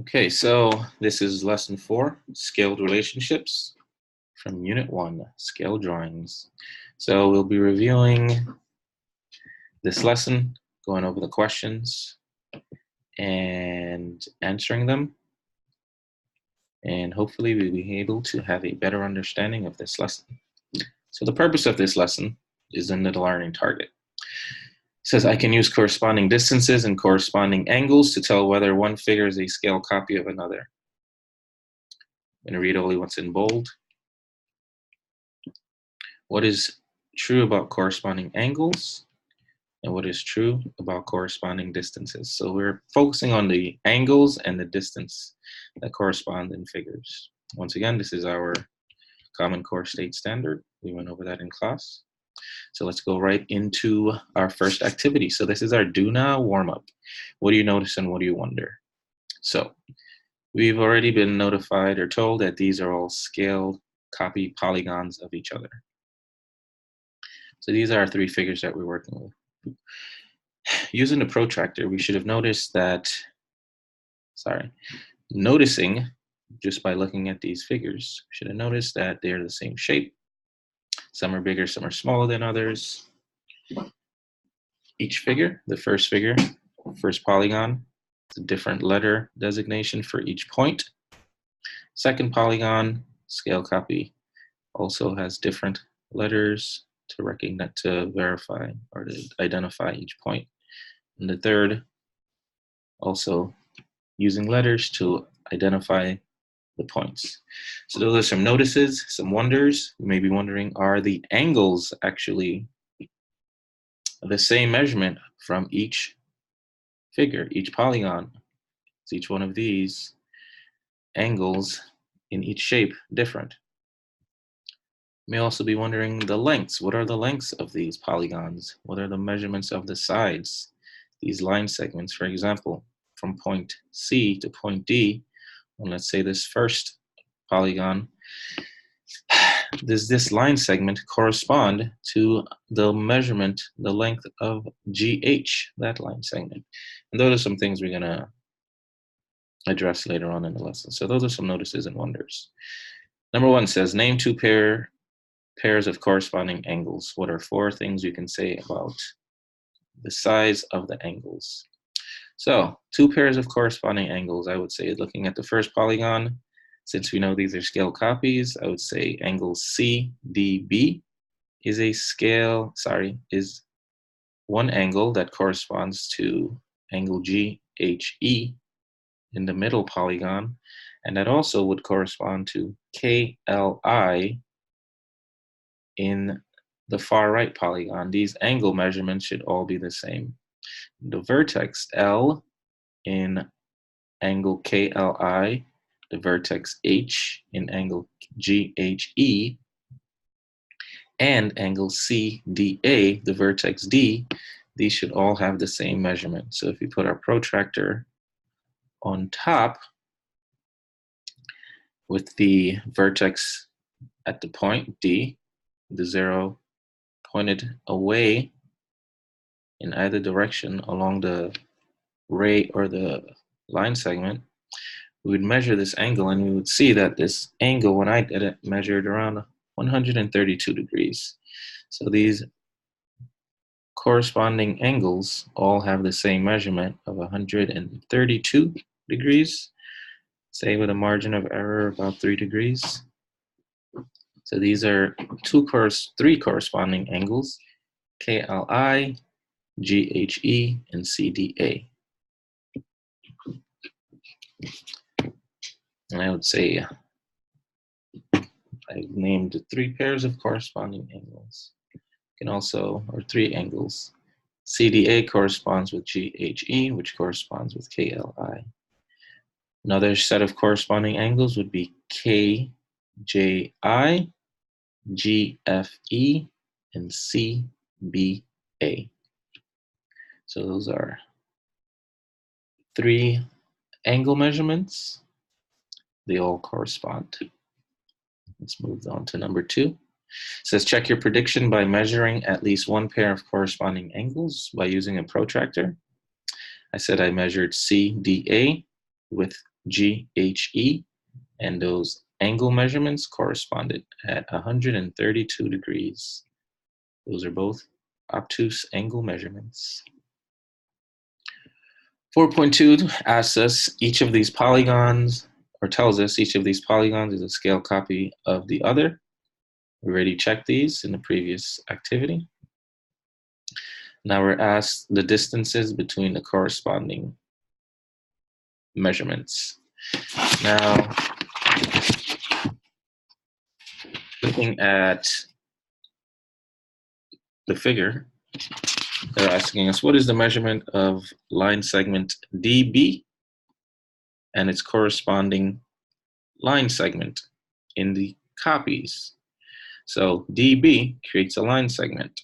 Okay, so this is lesson 4, scaled relationships from unit 1, scale drawings. So we'll be reviewing this lesson, going over the questions and answering them. And hopefully we'll be able to have a better understanding of this lesson. So the purpose of this lesson is in the learning target. It says I can use corresponding distances and corresponding angles to tell whether one figure is a scale copy of another. I'm going to read only what's in bold. What is true about corresponding angles and what is true about corresponding distances. So we're focusing on the angles and the distance that correspond in figures. Once again, this is our Common Core State Standard. We went over that in class. So let's go right into our first activity. So this is our do now warm-up. What do you notice and what do you wonder? So we've already been notified or told that these are all scaled copy polygons of each other. So these are our 3 figures that we're working with. Using the protractor, we should have noticed that, noticing just by looking at these figures, we should have noticed that they're the same shape. Some are bigger, some are smaller than others. Each figure, the first figure, first polygon, it's a different letter designation for each point. Second polygon, scale copy, also has different letters to recognize, to verify or to identify each point. And the third, also using letters to identify the points. So those are some notices, some wonders. You may be wondering, are the angles actually the same measurement from each figure, each polygon? Is each one of these angles in each shape different? You may also be wondering the lengths. What are the lengths of these polygons? What are the measurements of the sides? These line segments, for example, from point C to point D, and let's say this first polygon, does this line segment correspond to the measurement, the length of GH, that line segment? And those are some things we're gonna address later on in the lesson. So those are some notices and wonders. Number 1 says, name 2 pairs of corresponding angles. What are 4 things you can say about the size of the angles? So 2 pairs of corresponding angles, I would say, looking at the first polygon, since we know these are scale copies, I would say angle CDB is is one angle that corresponds to angle GHE in the middle polygon, and that also would correspond to KLI in the far right polygon. These angle measurements should all be the same. The vertex L in angle KLI, the vertex H in angle GHE, and angle CDA, the vertex D, these should all have the same measurement. So if you put our protractor on top with the vertex at the point D, the 0 pointed away in either direction along the ray or the line segment, we would measure this angle and we would see that this angle, when I did it, measured around 132 degrees. So these corresponding angles all have the same measurement of 132 degrees, say with a margin of error about 3 degrees. So these are 3 corresponding angles, KLI, GHE, and CDA. And I would say I've named 3 pairs of corresponding angles. You can also, or 3 angles. CDA corresponds with GHE, which corresponds with KLI. Another set of corresponding angles would be KJI, GFE, and CBA. So those are 3 angle measurements. They all correspond. Let's move on to number 2. It says check your prediction by measuring at least 1 pair of corresponding angles by using a protractor. I said I measured CDA with GHE, and those angle measurements corresponded at 132 degrees. Those are both obtuse angle measurements. 4.2 asks us each of these polygons, or tells us each of these polygons is a scale copy of the other. We already checked these in the previous activity. Now we're asked the distances between the corresponding measurements. Now, looking at the figure, they're asking us what is the measurement of line segment DB and its corresponding line segment in the copies. So DB creates a line segment,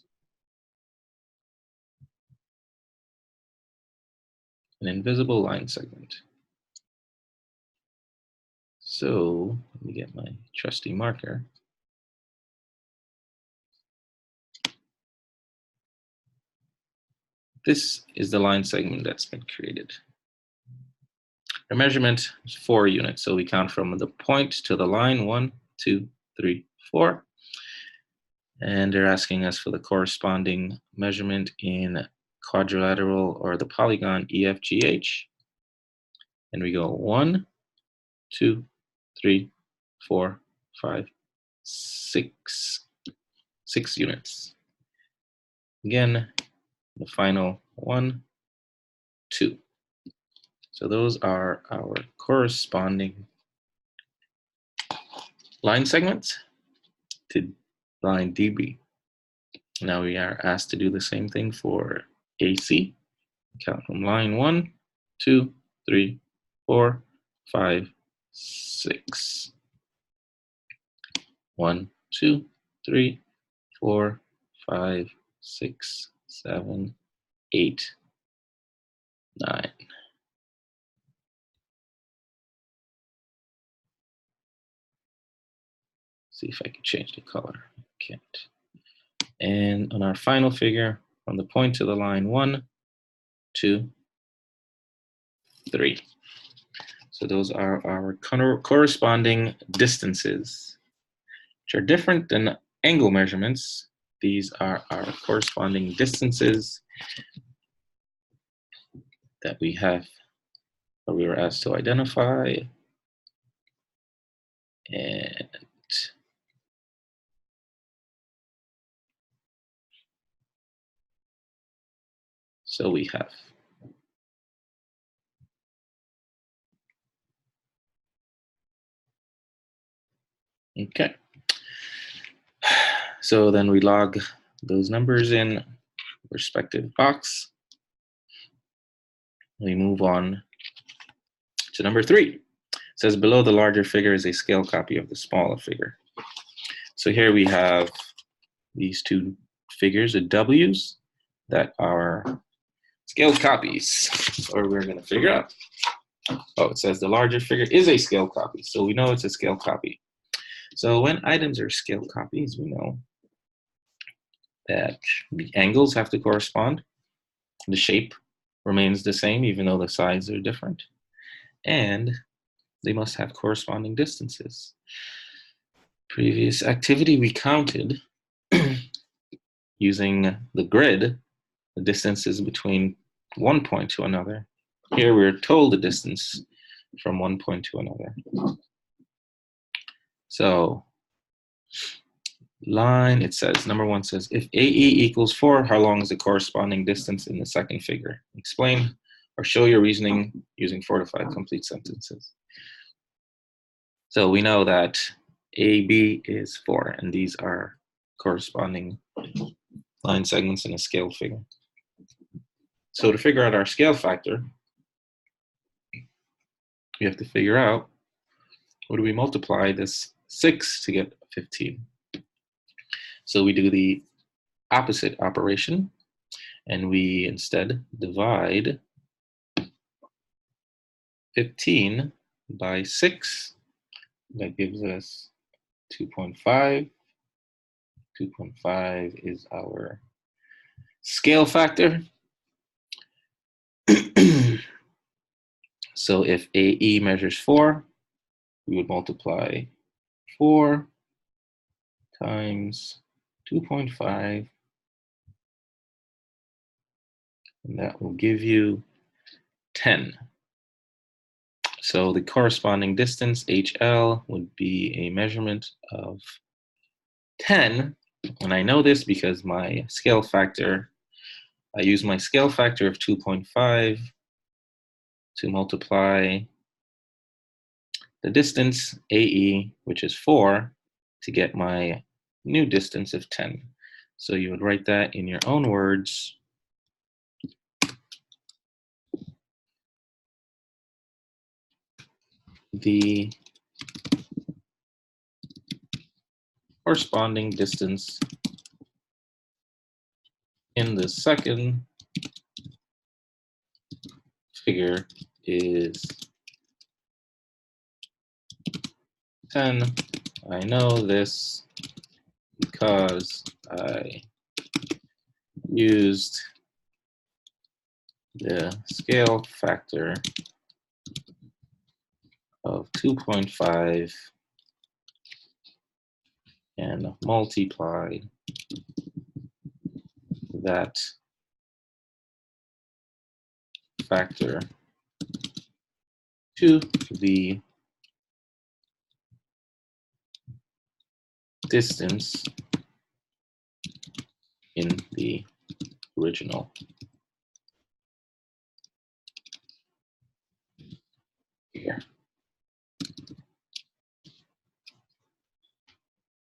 an invisible line segment. So let me get my trusty marker. This is the line segment that's been created. The measurement is 4 units, so we count from the point to the line 1, 2, 3, 4. And they're asking us for the corresponding measurement in quadrilateral or the polygon EFGH. And we go 1, 2, 3, 4, 5, 6. 6 units. Again, the final 1, 2. So those are our corresponding line segments to line DB. Now we are asked to do the same thing for AC. Count from line 1, 2, 3, 4, 5, 6. 1, 2, 3, 4, 5, 6, 7, 8, 9. See if I can change the color. I can't. And on our final figure, from the point to the line 1, 2, 3. So those are our corresponding distances, which are different than angle measurements. These are our corresponding distances that we have, or we were asked to identify. And so we have okay. So then we log those numbers in respective box. We move on to number 3. It says below the larger figure is a scale copy of the smaller figure. So here we have these two figures, the W's, that are scale copies. Or we're going to figure out. Oh, it says the larger figure is a scale copy. So we know it's a scale copy. So when items are scale copies, we know that the angles have to correspond. The shape remains the same, even though the sides are different. And they must have corresponding distances. Previous activity, we counted using the grid, the distances between one point to another. Here we're told the distance from one point to another. So line, it says, number 1 says, if AE equals 4, how long is the corresponding distance in the second figure? Explain or show your reasoning using 4 to 5 complete sentences. So we know that AB is 4, and these are corresponding line segments in a scale figure. So to figure out our scale factor, we have to figure out, what do we multiply this 6 to get 15? So we do the opposite operation, and we instead divide 15 by 6. That gives us 2.5. 2.5 is our scale factor. So if AE measures 4, we would multiply 4 times 2.5, and that will give you 10. So the corresponding distance, HL, would be a measurement of 10. And I know this because my scale factor, I use my scale factor of 2.5 to multiply the distance, AE, which is 4, to get my new distance of 10. So you would write that in your own words. The corresponding distance in the second figure is 10. I know this because I used the scale factor of 2.5 and multiplied that factor to the distance in the original figure.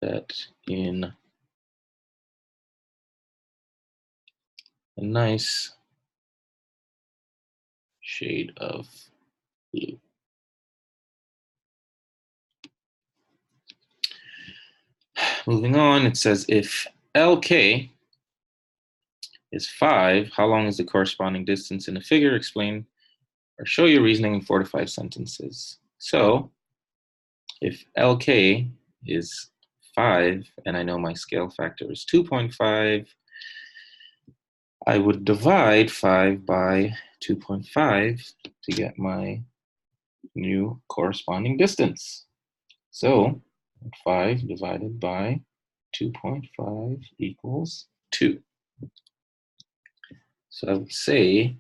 That in a nice shade of blue. Moving on, it says if LK is 5, how long is the corresponding distance in the figure? Explain or show your reasoning in 4 to 5 sentences. So if LK is 5 and I know my scale factor is 2.5, I would divide 5 by 2.5 to get my new corresponding distance. So 5 divided by 2.5 equals 2. So I would say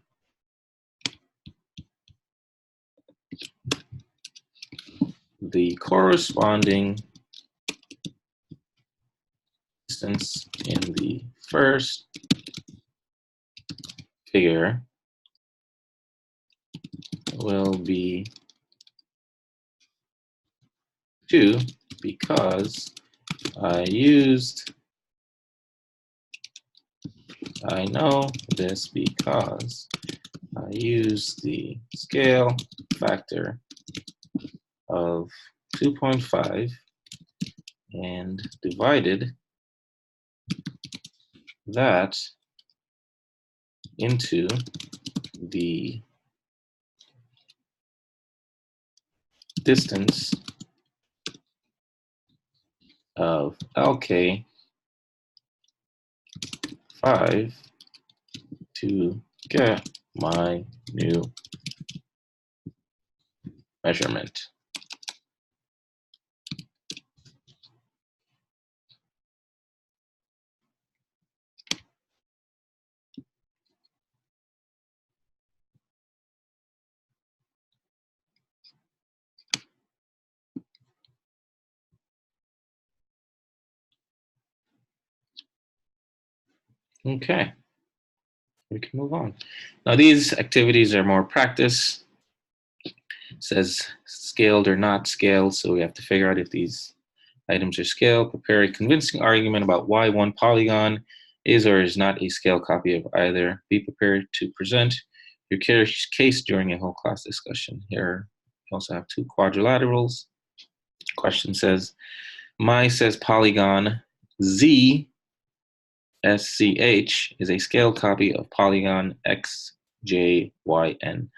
the corresponding distance in the first figure will be 2 because I know this because I use the scale factor of 2.5 and divided that into the distance of LK 5 to get my new measurement. Okay, we can move on. Now these activities are more practice. It says scaled or not scaled, so we have to figure out if these items are scaled. Prepare a convincing argument about why one polygon is or is not a scale copy of either. Be prepared to present your case during a whole class discussion. Here, we also have 2 quadrilaterals. Question says, my says polygon Z SCH is a scale copy of polygon XJYN.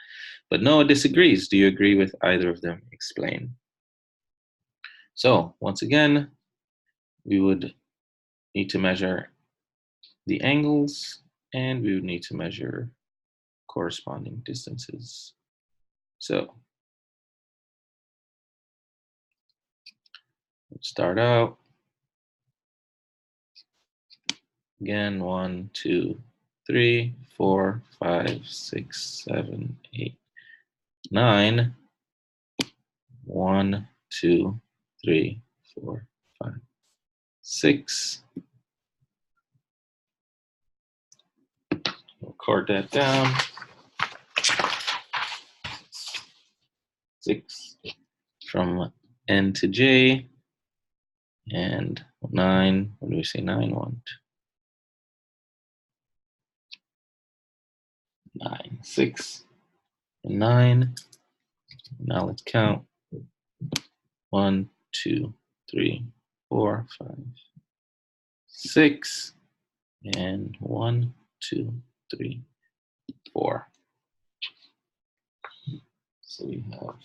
But Noah disagrees. Do you agree with either of them? Explain. So once again, we would need to measure the angles and we would need to measure corresponding distances. So let's start out. Again, 1, 2, 3, 4, 5, 6, 7, 8, 9. 1, 2, 3, 4, 5, 6. We'll chord that down. 6 from N to J. And 9. What do we say? 9, 1, 2, 9, 6, and 9. Now let's count. 1, 2, 3, 4, 5, 6, and 1, 2, 3, 4. So we have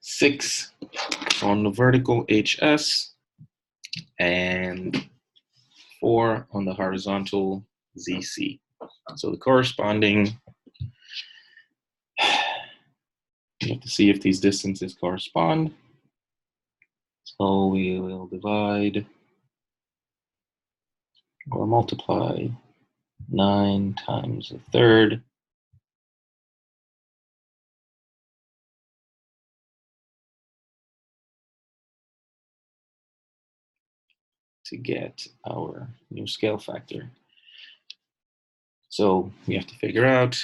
6 on the vertical HS and 4 on the horizontal ZC. So the corresponding, you have to see if these distances correspond. So we will divide or multiply 9 times a third to get our new scale factor. So we have to figure out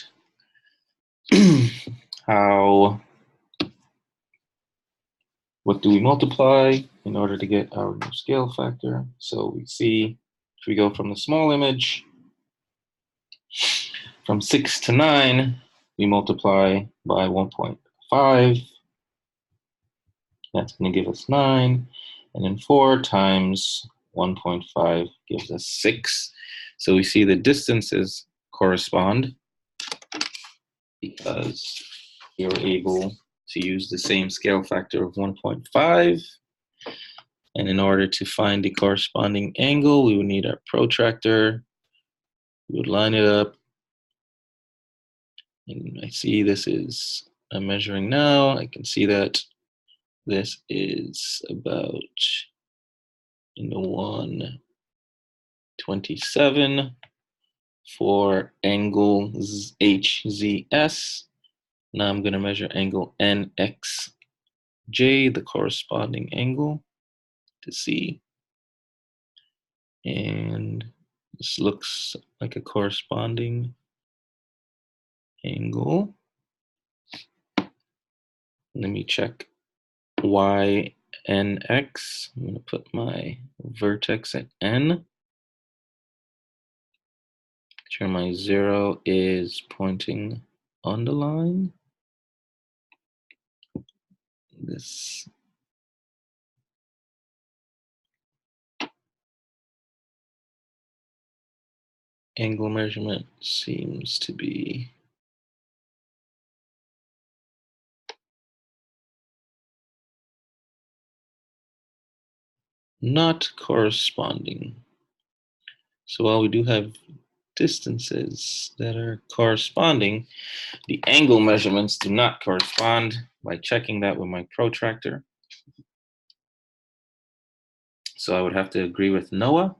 what do we multiply in order to get our new scale factor. So we see if we go from the small image, from 6 to 9, we multiply by 1.5. That's going to give us 9. And then 4 times 1.5 gives us 6. So we see the distances correspond because we were able to use the same scale factor of 1.5. And in order to find the corresponding angle, we would need our protractor. We would line it up. And I see this is, I'm measuring now. I can see that this is about in the 127 for angle HZS. Now I'm going to measure angle NXJ, the corresponding angle, to see. And this looks like a corresponding angle. Let me check YNX. I'm going to put my vertex at N. Make sure my 0 is pointing on the line. This angle measurement seems to be not corresponding. So while we do have distances that are corresponding, the angle measurements do not correspond by checking that with my protractor. So I would have to agree with Noah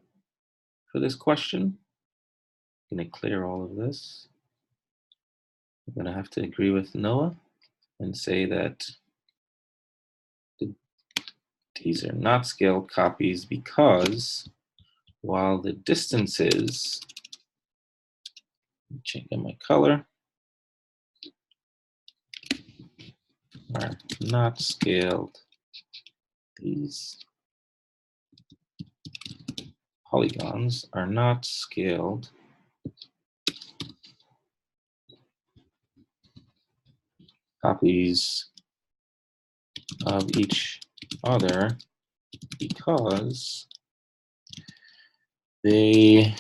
for this question. I'm going to clear all of this. I'm going to have to agree with Noah and say that these are not scale copies because while the distances, change my color, are not scaled, these polygons are not scaled copies of each other because they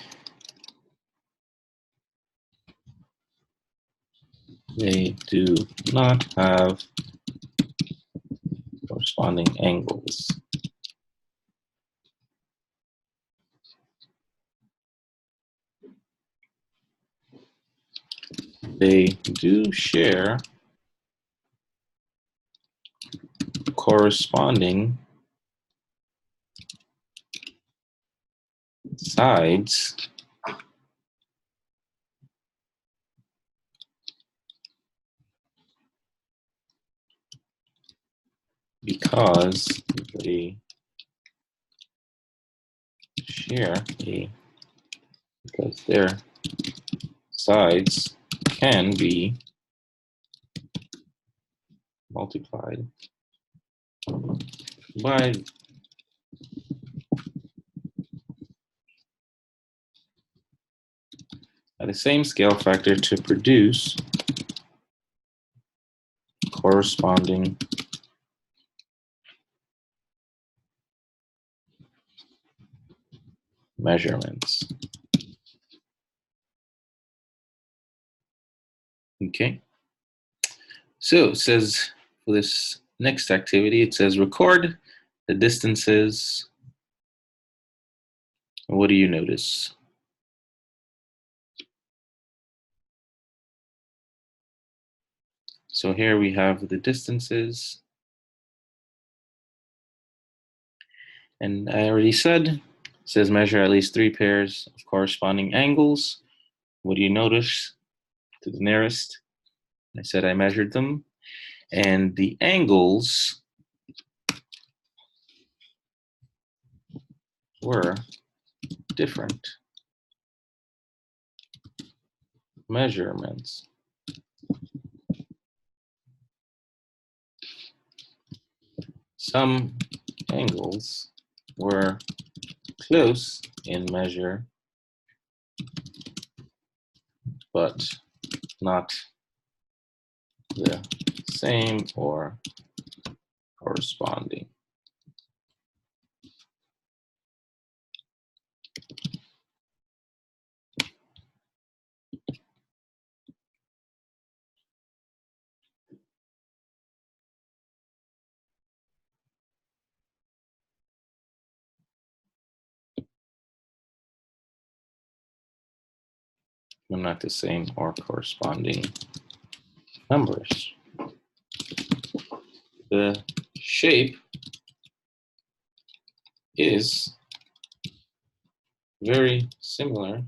do not have corresponding angles. They do share corresponding sides because they share because their sides can be multiplied by the same scale factor to produce corresponding measurements. Okay. So it says for this next activity, it says record the distances. What do you notice? So here we have the distances. And I already said, it says measure at least 3 pairs of corresponding angles. What do you notice to the nearest? I said I measured them. And the angles were different measurements. Some angles were close in measure, but not the same or corresponding. Not the same or corresponding numbers. The shape is very similar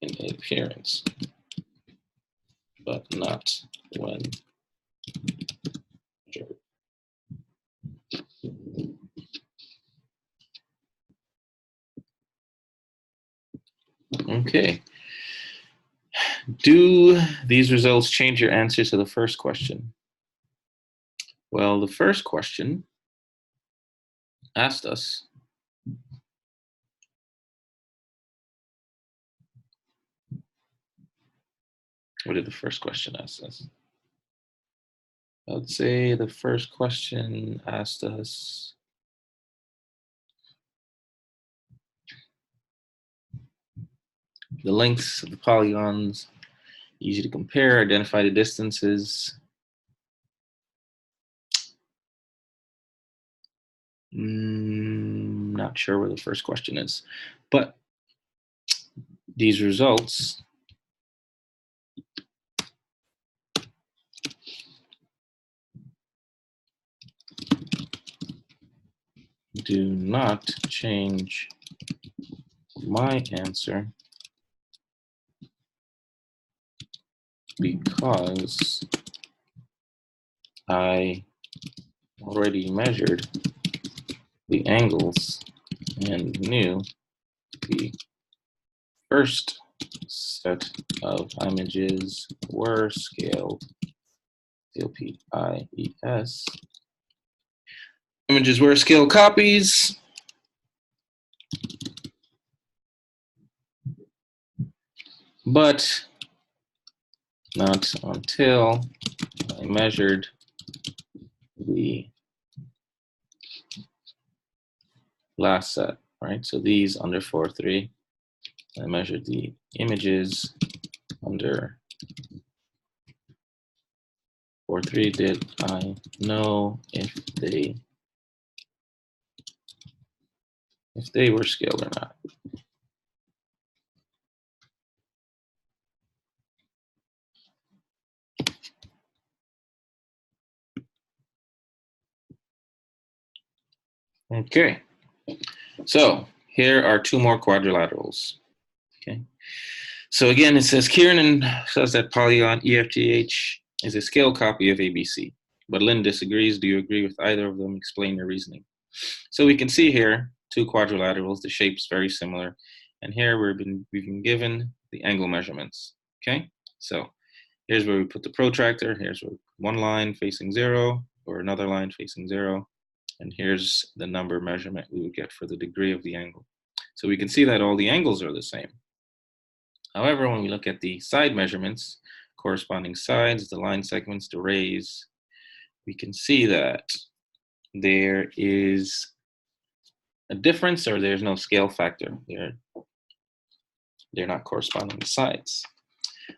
in appearance, but not when measured. Okay. Do these results change your answer to the first question? Well, the first question asked us what did the first question ask us? I would say the first question asked us the lengths of the polygons, easy to compare, identify the distances. Not sure where the first question is, but these results do not change my answer because I already measured the angles and knew the first set of images were scaled, CLPIES. Images were scale copies. But not until I measured the last set, right? So these under 4.3, I measured the images under 4.3. Did I know if they were scaled or not? Okay, so here are two more quadrilaterals. Okay, so again, it says Kieran says that polygon EFGH is a scale copy of ABC, but Lynn disagrees. Do you agree with either of them? Explain your reasoning. So we can see here two quadrilaterals, the shape's very similar, and here we've been given the angle measurements. Okay, so here's where we put the protractor. Here's where one line facing 0 or another line facing 0, and here's the number measurement we would get for the degree of the angle. So we can see that all the angles are the same. However, when we look at the side measurements, corresponding sides, the line segments, the rays, we can see that there is a difference, or there's no scale factor. They're not corresponding sides.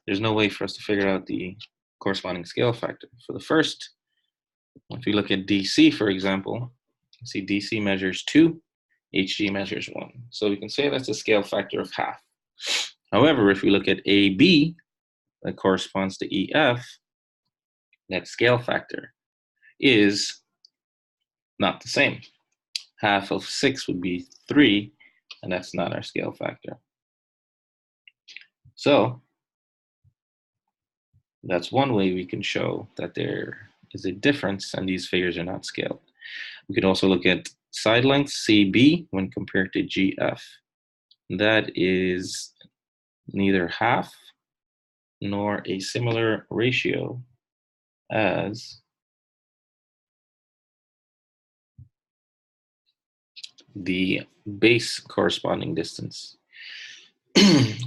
There's no way for us to figure out the corresponding scale factor. For the first, if we look at DC, for example, you see DC measures 2, HG measures 1. So we can say that's a scale factor of half. However, if we look at AB, that corresponds to EF, that scale factor is not the same. Half of 6 would be 3, and that's not our scale factor. So that's one way we can show that there is a difference and these figures are not scaled. We could also look at side length CB when compared to GF. That is neither half nor a similar ratio as the base corresponding distance.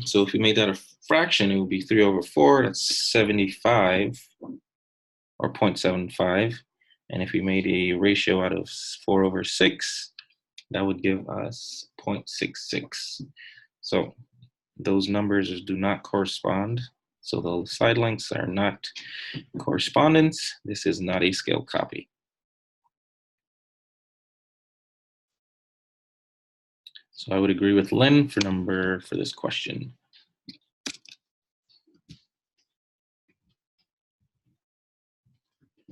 So if we made that a fraction, it would be 3/4, that's 75, or 0.75. And if we made a ratio out of 4/6, that would give us 0.66. So those numbers do not correspond. So the side lengths are not correspondence. This is not a scale copy. So I would agree with Lynn for this question.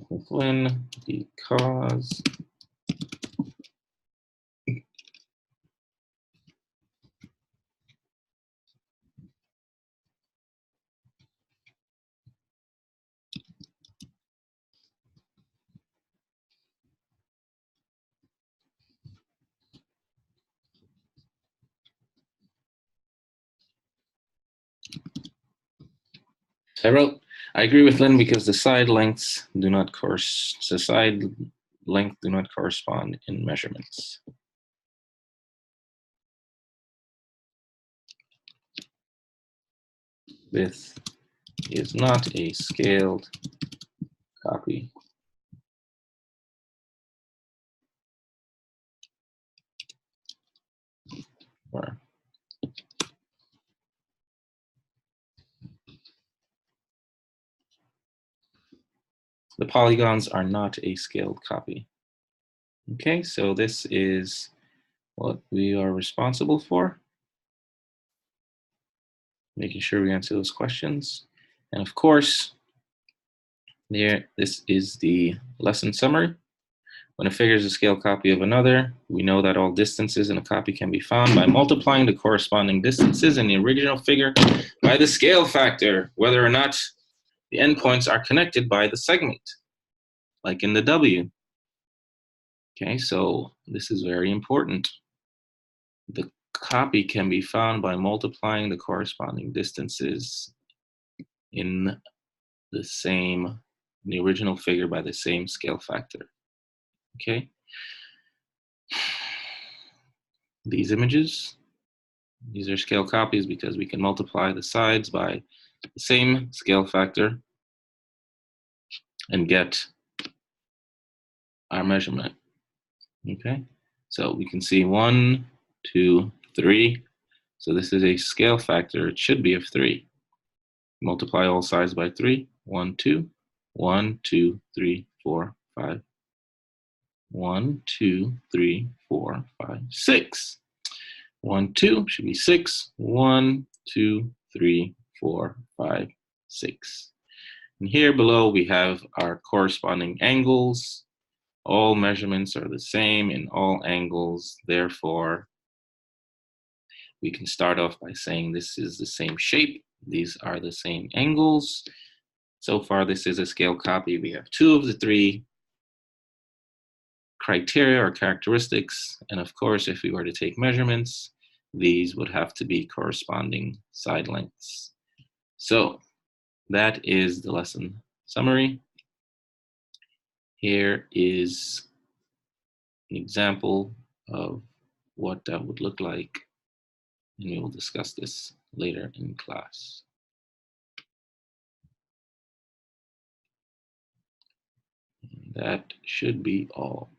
With Lynn, because I agree with Lynn because the side lengths do not correspond in measurements. This is not a scaled copy. Or the polygons are not a scaled copy. Okay, so this is what we are responsible for, making sure we answer those questions. And of course, this is the lesson summary. When a figure is a scale copy of another, we know that all distances in a copy can be found by multiplying the corresponding distances in the original figure by the scale factor, whether or not the endpoints are connected by the segment, like in the W. Okay, so this is very important. The copy can be found by multiplying the corresponding distances in the original figure by the same scale factor. Okay. These images, these are scale copies because we can multiply the sides by the same scale factor and get our measurement. Okay, so we can see 1, 2, 3. So this is a scale factor. It should be of 3. Multiply all sides by 3. 1, 2, 1, 2, 3, 4, 5. 1, 2, 3, 4, 5, 6. 1, 2 should be 6. 1, 2, 3, 4, 5, 6. And here below we have our corresponding angles All measurements are the same in all angles. Therefore, we can start off by saying this is the same shape. These are the same angles. So far, this is a scale copy. We have 2 of the 3 criteria or characteristics. And of course, if we were to take measurements, these would have to be corresponding side lengths. So that is the lesson summary. Here is an example of what that would look like, and we will discuss this later in class. And that should be all.